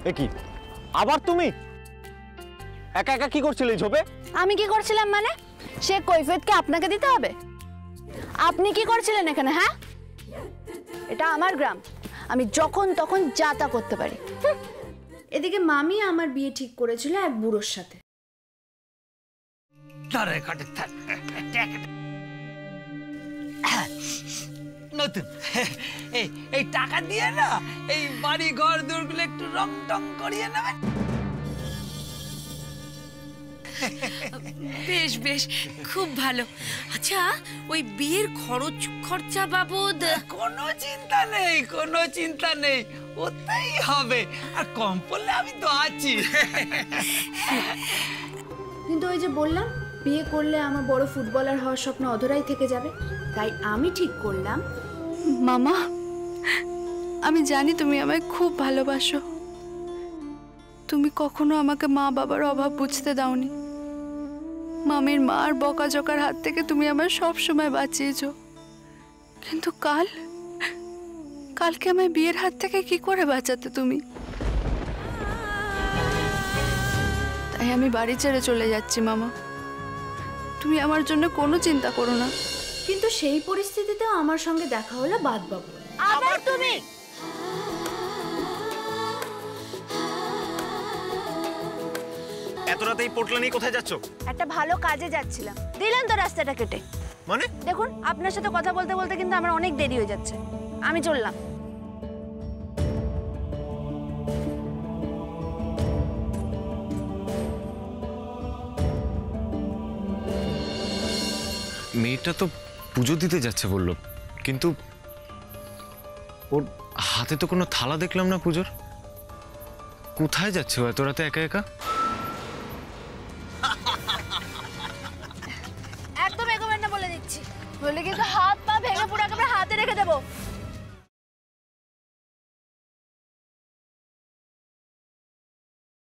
এ কি আবার তুমি একা একা কি করছিলে ঝোপে? আমি কি করছিলাম মানে? সে কৈফিয়ত কি আপনাকে দিতে হবে? আপনি কি করছিলেন এখানে? হ্যাঁ, এটা আমার গ্রাম, আমি যখন তখন যা তা করতে পারি। এদিকে মামি আমার বিয়ে ঠিক করেছিল এক বুড়োর সাথে। নতুন এই টাকা দিয়ে না এই বাড়ি ঘর দূরগুলো একটু রং টং করিয়ে নেবেন। বেশ বেশ, খুব ভালো। আচ্ছা, ওই বিয়ের খরচা বাবদ কোনো চিন্তা নেই, কোনো চিন্তা নেই, ওটাই হবে। আর কম পড়লে আমি তো আছি। কিন্তু ওই যে বললাম, বিয়ে করলে আমার বড় ফুটবলার হওয়ার স্বপ্ন অধরাই থেকে যাবে, তাই আমি ঠিক করলাম। মামা, আমি জানি তুমি আমায় খুব ভালোবাসো। তুমি কখনো আমাকে মা বাবার অভাব বুঝতে দাওনি। মামির মার বকাঝকার হাত থেকে তুমি আমার সব সময় বাঁচিয়েছো। কিন্তু কালকে আমায় বিয়ের হাত থেকে কি করে বাঁচাতে তুমি? তাই আমি বাড়ি ছেড়ে চলে যাচ্ছি মামা। তুমি আমার জন্য কোনো চিন্তা করো না। কিন্তু সেই পরিস্থিতিতেও আমার সঙ্গে দেখা হলো বাদবাবু। আবার তুমি? এত রাতে এই পোটলা নিয়ে কোথায় যাচ্ছ? একটা ভালো কাজে যাচ্ছিলাম, দিলেন তো রাস্তাটা কেটে। মানে? দেখুন, আপনার সাথে কথা বলতে বলতে কিন্তু আমার অনেক দেরি হয়ে যাচ্ছে, আমি চললাম। মেয়েটা তো পুজো দিতে যাচ্ছে বললো, কিন্তু ওর হাতে তো কোনো থালা দেখলাম না পুজোর। কোথায় যাচ্ছে ও এত রাতে একা একা? একদম এগোবেন না বলে দিচ্ছি, বলে কিন্তু হাত পা ভেঙে পুরো একেবারে হাতে রেখে দেবো।